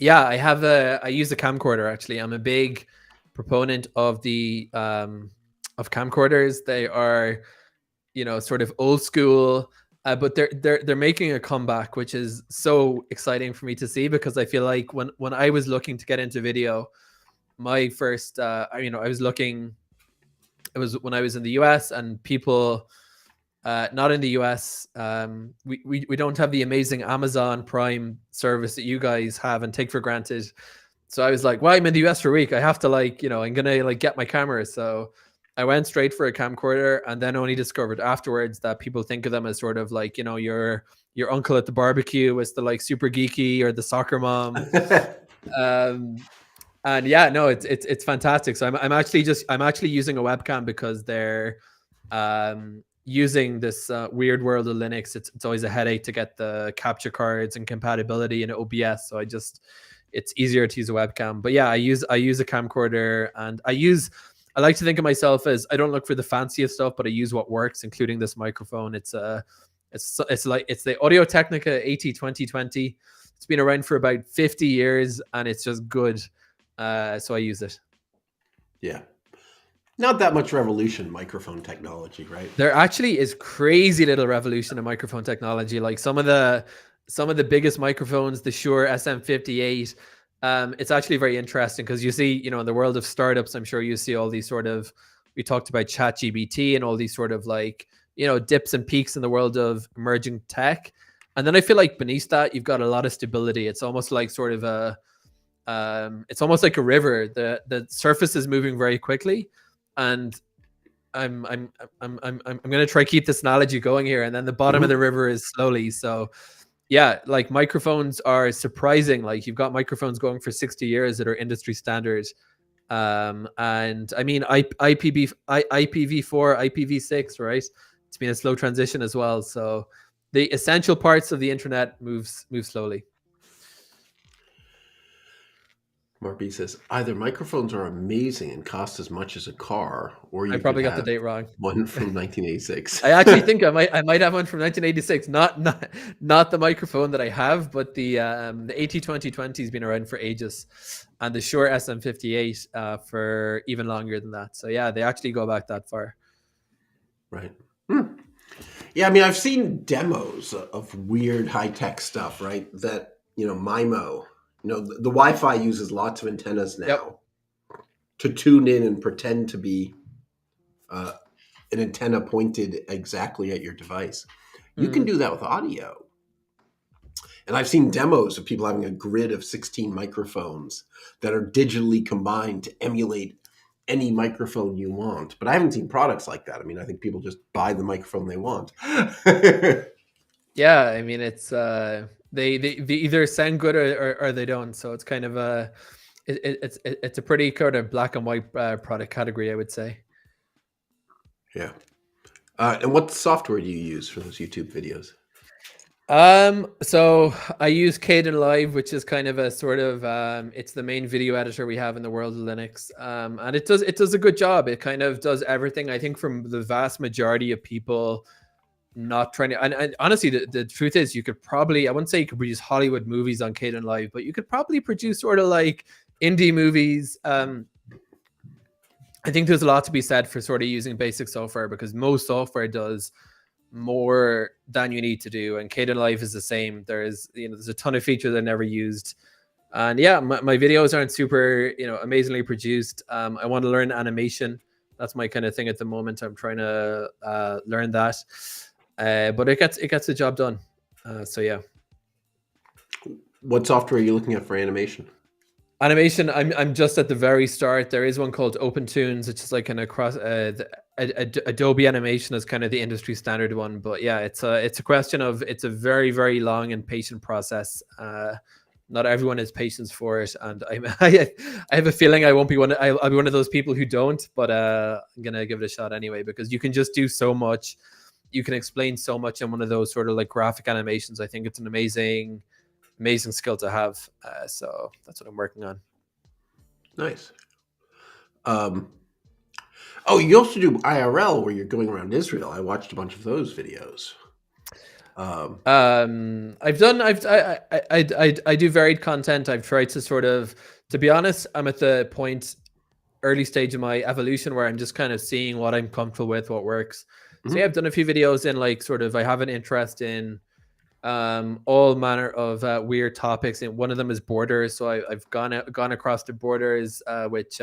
yeah, I use a camcorder. Actually, I'm a big proponent of the of camcorders. They are, you know, sort of old school, but they're making a comeback, which is so exciting for me to see, because I feel like when I was looking to get into video, my first I was looking, it was when I was in the US, and people not in the US, we don't have the amazing Amazon Prime service that you guys have and take for granted. So I was like, well, I'm in the US for a week, I have to like, you know, I'm gonna like get my camera. So I went straight for a camcorder, and then only discovered afterwards that people think of them as sort of like, you know, your uncle at the barbecue is the like super geeky, or the soccer mom. And yeah, no, it's fantastic. So I'm actually using a webcam because they're using this weird world of Linux. It's always a headache to get the capture cards and compatibility in OBS. So it's easier to use a webcam. But yeah, I use a camcorder, and I like to think of myself as, I don't look for the fanciest stuff, but I use what works, including this microphone. It's the Audio-Technica AT2020. It's been around for about 50 years, and it's just good. So I use it. Yeah. Not that much revolution in microphone technology, right? There actually is crazy little revolution in microphone technology. Like some of the biggest microphones, the Shure SM58, it's actually very interesting, because you see, you know, in the world of startups, I'm sure you see all these sort of, we talked about ChatGPT and all these sort of like, you know, dips and peaks in the world of emerging tech. And then I feel like beneath that, you've got a lot of stability. It's almost like sort of it's almost like a river. The surface is moving very quickly, and gonna try keep this analogy going here, and then the bottom of the river is slowly. So yeah, like microphones are surprising. Like you've got microphones going for 60 years that are industry standard. And I mean IPv4, IPv6, right? It's been a slow transition as well. So the essential parts of the internet move slowly. Mark B says either microphones are amazing and cost as much as a car, or you I probably could got the have date wrong. one from 1986. I actually think I might have one from 1986. Not the microphone that I have, but the AT2020 has been around for ages, and the Shure SM58 for even longer than that. So yeah, they actually go back that far. Right. Yeah, I mean, I've seen demos of weird high-tech stuff, right? That, MIMO. The Wi-Fi uses lots of antennas now to tune in and pretend to be an antenna pointed exactly at your device. You can do that with audio. And I've seen demos of people having a grid of 16 microphones that are digitally combined to emulate any microphone you want. But I haven't seen products like that. I mean, I think people just buy the microphone they want. Yeah, I mean, it's they either sound good or they don't. So it's kind of it's a pretty kind of black and white product category, I would say. Yeah. And what software do you use for those YouTube videos? So I use Kdenlive, which is kind of a sort of it's the main video editor we have in the world of Linux. And it does a good job. It kind of does everything. I think from the vast majority of people not trying to, and honestly, the truth is you could probably, I wouldn't say you could produce Hollywood movies on Kdenlive, but you could probably produce sort of like indie movies. I think there's a lot to be said for sort of using basic software, because most software does more than you need to do, and Kdenlive is the same. There's a ton of features I never used, and yeah, my videos aren't super amazingly produced. I want to learn animation. That's my kind of thing at the moment. I'm trying to learn that, but it gets the job done. So yeah. What software are you looking at for animation? Animation, I'm just at the very start. There is one called OpenTunes, which is like an across Adobe Animation is kind of the industry standard one. But yeah, it's a question of, it's a very, very long and patient process. Not everyone has patience for it, and I have a feeling I'll be one of those people who don't. But I'm gonna give it a shot anyway, because you can just do so much. You can explain so much in one of those sort of like graphic animations. I think it's an amazing skill to have. So that's what I'm working on. Nice. Oh, you also do IRL where you're going around Israel. I watched a bunch of those videos. I do varied content. I've tried to sort of, to be honest, I'm at the early stage of my evolution where I'm just kind of seeing what I'm comfortable with, what works. So yeah, I've done a few videos in like sort of, I have an interest in all manner of weird topics, and one of them is borders. So I've gone across the borders, which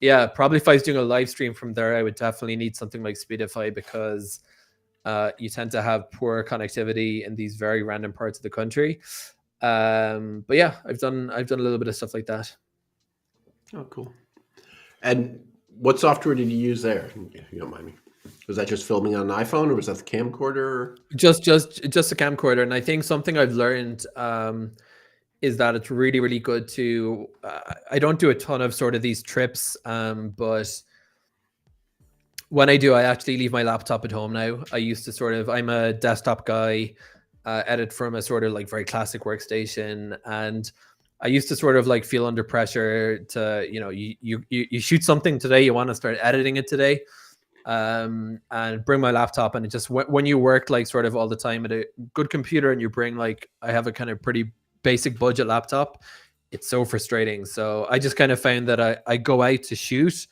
yeah, probably if I was doing a live stream from there, I would definitely need something like Speedify, because you tend to have poor connectivity in these very random parts of the country. But yeah, I've done a little bit of stuff like that. Oh, cool. And what software did you use there? If you don't mind me. Was that just filming on an iPhone, or was that the camcorder? Just a camcorder. And I think something I've learned is that it's really, really good to, I don't do a ton of sort of these trips, but when I do, I actually leave my laptop at home now. I used to sort of, I'm a desktop guy, edit from a sort of like very classic workstation. And I used to sort of like feel under pressure to, you shoot something today, you want to start editing it today. And bring my laptop, and it just, when you work like sort of all the time at a good computer, and you bring like, I have a kind of pretty basic budget laptop, it's so frustrating. So I just kind of found that I go out to shoot,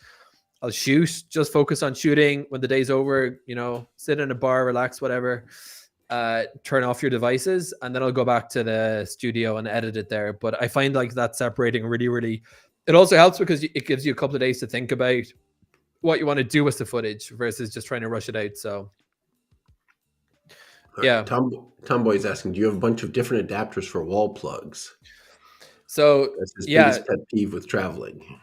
I'll shoot, just focus on shooting. When the day's over, sit in a bar, relax, whatever, turn off your devices, and then I'll go back to the studio and edit it there. But I find like that separating really, really, it also helps because it gives you a couple of days to think about what you want to do with the footage versus just trying to rush it out. So yeah. Tomboy is asking, do you have a bunch of different adapters for wall plugs? So that's his yeah, biggest pet peeve with traveling.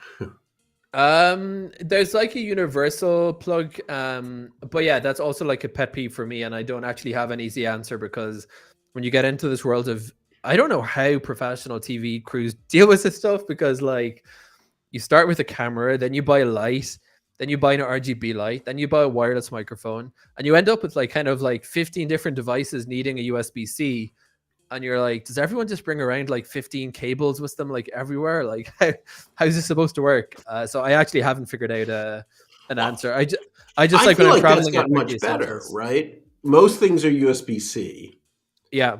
There's like a universal plug, but yeah, that's also like a pet peeve for me, and I don't actually have an easy answer, because when you get into this world of, I don't know how professional TV crews deal with this stuff, because like you start with a camera, then you buy a light, then you buy an RGB light, then you buy a wireless microphone, and you end up with like kind of like 15 different devices needing a USB-C. And you're like, does everyone just bring around like 15 cables with them like everywhere? Like, how's this supposed to work? So I actually haven't figured out an answer. I just like feel when I'm like that's traveling, gotten much better, right? Most things are USB-C. Yeah.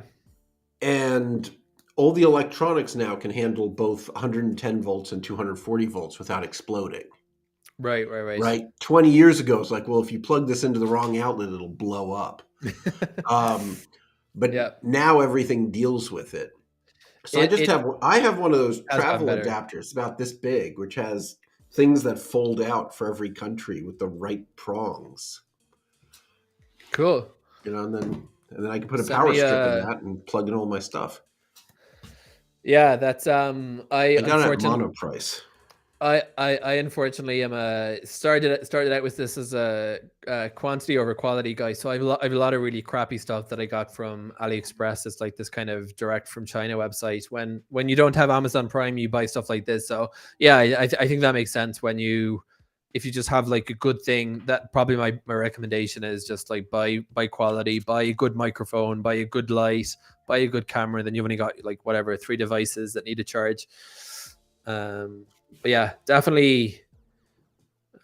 And all the electronics now can handle both 110 volts and 240 volts without exploding. Right. Right. 20 years ago, it's like, well, if you plug this into the wrong outlet, it'll blow up. But now everything deals with it. So I have one of those travel adapters about this big, which has things that fold out for every country with the right prongs. Cool. You know, and then I can put a power strip in that and plug in all my stuff. Yeah, that's I got it at mono price. I unfortunately am started out with this as a quantity over quality guy. So I have a lot of really crappy stuff that I got from AliExpress. It's like this kind of direct from China website. When you don't have Amazon Prime, you buy stuff like this. So yeah, I think that makes sense. If you just have like a good thing, that probably my recommendation is just like buy quality, buy a good microphone, buy a good light, buy a good camera. Then you've only got like whatever 3 devices that need a charge. But yeah, definitely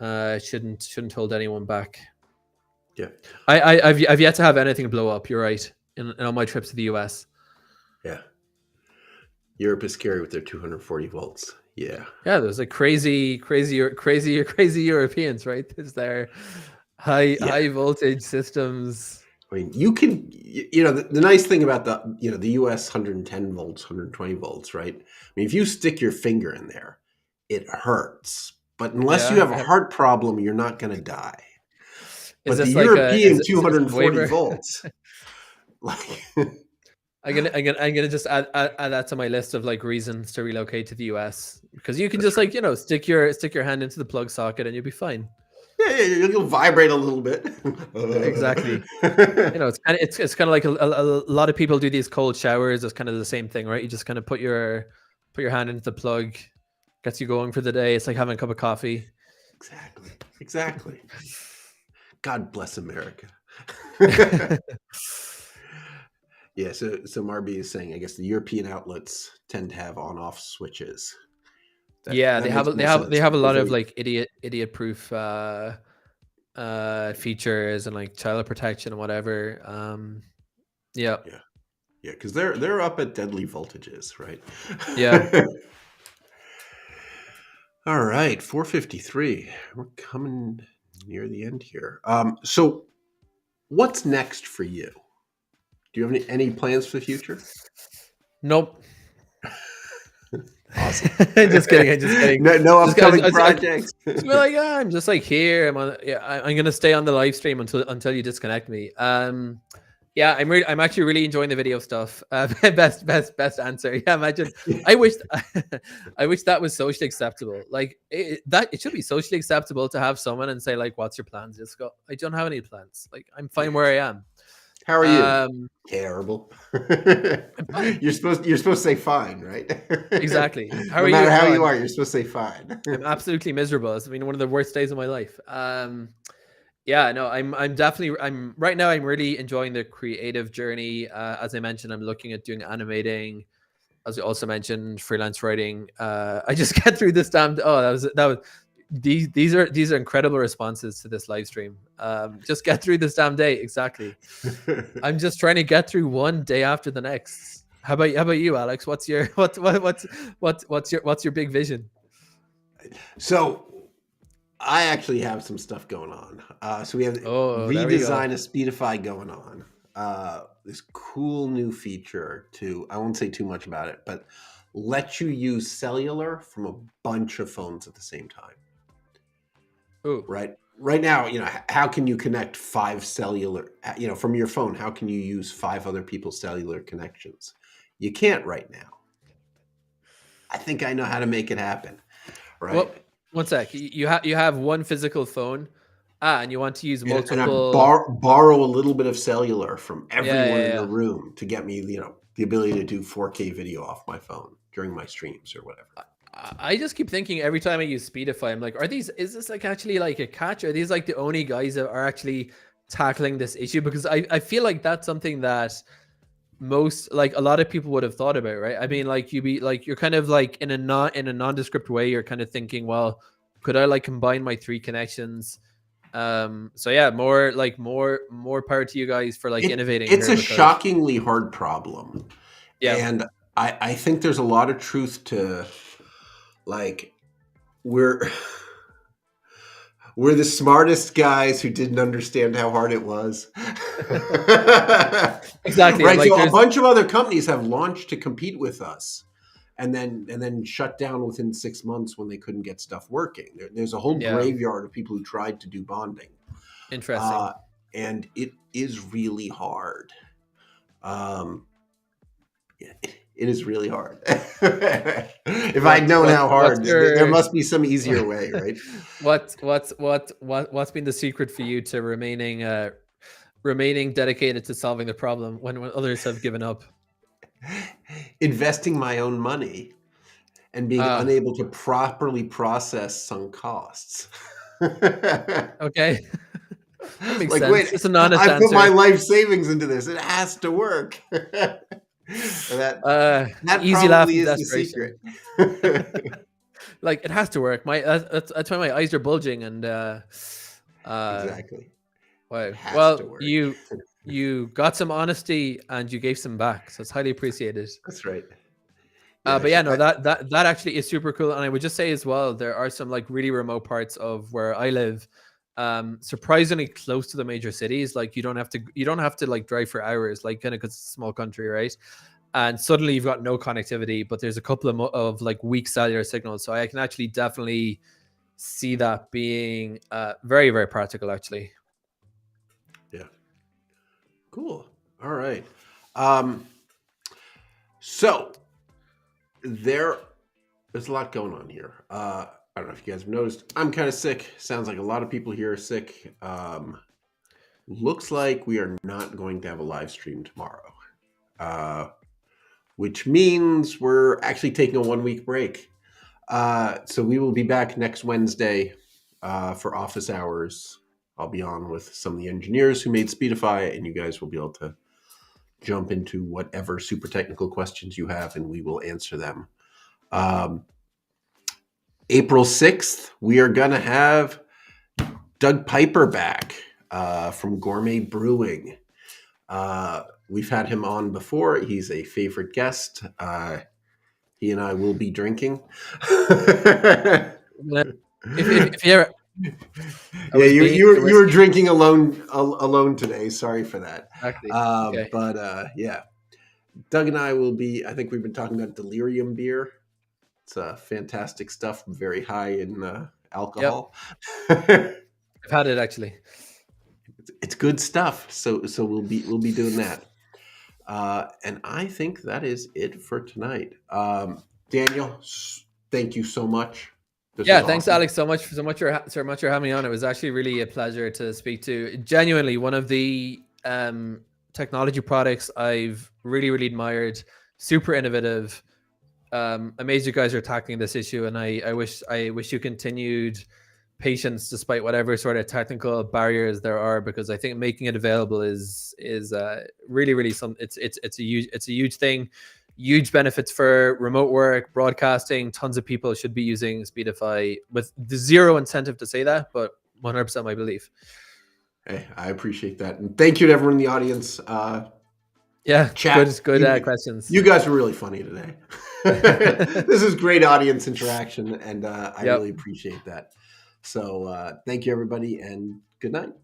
shouldn't hold anyone back. Yeah, I've yet to have anything blow up. You're right. In all my trips to the US. Yeah, Europe is scary with their 240 volts. Yeah, there's like crazy Europeans, right? There's their high voltage systems. I mean, the nice thing about the US 110 volts, 120 volts, right? I mean, if you stick your finger in there, it hurts. But unless you have a heart problem, you're not going to die. But the European 240 volts, like, I'm gonna just add that to my list of like reasons to relocate to the US, because you can just like stick your hand into the plug socket and you'll be fine. Yeah, you'll vibrate a little bit. Exactly. It's kind of like a lot of people do these cold showers. It's kind of the same thing, right? You just kind of put your hand into the plug, gets you going for the day. It's like having a cup of coffee. Exactly. God bless America. Yeah. So Marby is saying, I guess the European outlets tend to have on-off switches. They have a lot of like idiot proof features and like child protection and whatever. Yeah, because they're up at deadly voltages, right? Yeah. All right, 4:53. We're coming near the end here. So what's next for you? Do you have any plans for the future? Nope. Awesome. Just kidding. No upcoming projects. I'm just like here. I'm gonna stay on the live stream until you disconnect me. I'm actually really enjoying the video stuff. Best answer. Yeah, imagine. I wish that was socially acceptable. Like it should be socially acceptable to have someone and say like, "What's your plans?" Just go, "I don't have any plans. Like I'm fine where I am." How are you? Terrible. You're supposed to say fine, right? Exactly. How are you? No matter how you are, you're supposed to say fine. I'm absolutely miserable. It's been one of the worst days of my life. Yeah, no, I'm right now I'm really enjoying the creative journey. As I mentioned, I'm looking at doing animating. As I also mentioned, freelance writing. I just get through this damn. These are incredible responses to this live stream. Just get through this damn day. Exactly. I'm just trying to get through one day after the next. How about you, Alex? What's your big vision? So I actually have some stuff going on. So we have redesign of Speedify going on. This cool new feature I won't say too much about it, but let you use cellular from a bunch of phones at the same time. Ooh. Right now, how can you connect 5 cellular, from your phone? How can you use 5 other people's cellular connections? You can't right now. I think I know how to make it happen. Right. One sec. You have one physical phone, and you want to use multiple. And I borrow a little bit of cellular from everyone in the yeah. room to get me, the ability to do 4K video off my phone during my streams or whatever. I just keep thinking every time I use Speedify, I'm like, is this like actually like a catch? Are these like the only guys that are actually tackling this issue? Because I feel like that's something that most, like, a lot of people would have thought about, right? I mean, like, you're kind of like in a nondescript way, you're kind of thinking, well, could I like combine my 3 connections? So yeah, more power to you guys for like innovating. It's a shockingly hard problem. Yeah. And I think there's a lot of truth to, like, we're the smartest guys who didn't understand how hard it was. Exactly. Right. Like, so a bunch of other companies have launched to compete with us and then shut down within 6 months when they couldn't get stuff working. There's a whole graveyard of people who tried to do bonding. Interesting. And it is really hard. It is really hard. If I'd known how hard, there must be some easier way, right? What's been the secret for you to remaining dedicated to solving the problem when others have given up? Investing my own money and being unable to properly process sunk costs. Okay. That makes like, sense. wait, It's an honest I put answer. my life savings into this. It has to work. that easy laugh probably and is the secret. Like, it has to work. That's why my eyes are bulging and exactly. Wow. Well, you got some honesty and you gave some back, so it's highly appreciated. That's right. But yeah, no, that actually is super cool. And I would just say as well, there are some like really remote parts of where I live, surprisingly close to the major cities. Like you don't have to like drive for hours, like kind of because it's a small country, right? And suddenly you've got no connectivity, but there's a couple of like weak cellular signals. So I can actually definitely see that being very, very practical, actually. Yeah. Cool. All right. So there's a lot going on here. I don't know if you guys have noticed. I'm kind of sick. Sounds like a lot of people here are sick. Looks like we are not going to have a live stream tomorrow, which means we're actually taking a 1-week break. So we will be back next Wednesday for office hours. I'll be on with some of the engineers who made Speedify, and you guys will be able to jump into whatever super technical questions you have, and we will answer them. April 6th, we are going to have Doug Piper back from Gourmet Brewing. We've had him on before. He's a favorite guest. He and I will be drinking. If you're... you were drinking alone today. Sorry for that. Exactly. Okay. But yeah, Doug and I will be. I think we've been talking about Delirium beer. It's fantastic stuff. Very high in alcohol. Yep. I've had it actually. It's good stuff. So we'll be doing that. And I think that is it for tonight. Daniel, thank you so much. Thanks, awesome. Alex, so much for having me on. It was actually really a pleasure to speak to. Genuinely, one of the technology products I've really admired. Super innovative. Amazed you guys are tackling this issue, and I wish you continued patience despite whatever sort of technical barriers there are, because I think making it available is really some. It's a huge thing. Huge benefits for remote work, broadcasting. Tons of people should be using Speedify with zero incentive to say that, but 100% my belief. Hey, I appreciate that. And thank you to everyone in the audience. Chat. Good questions. You guys were really funny today. This is great audience interaction, and I really appreciate that. So thank you, everybody, and good night.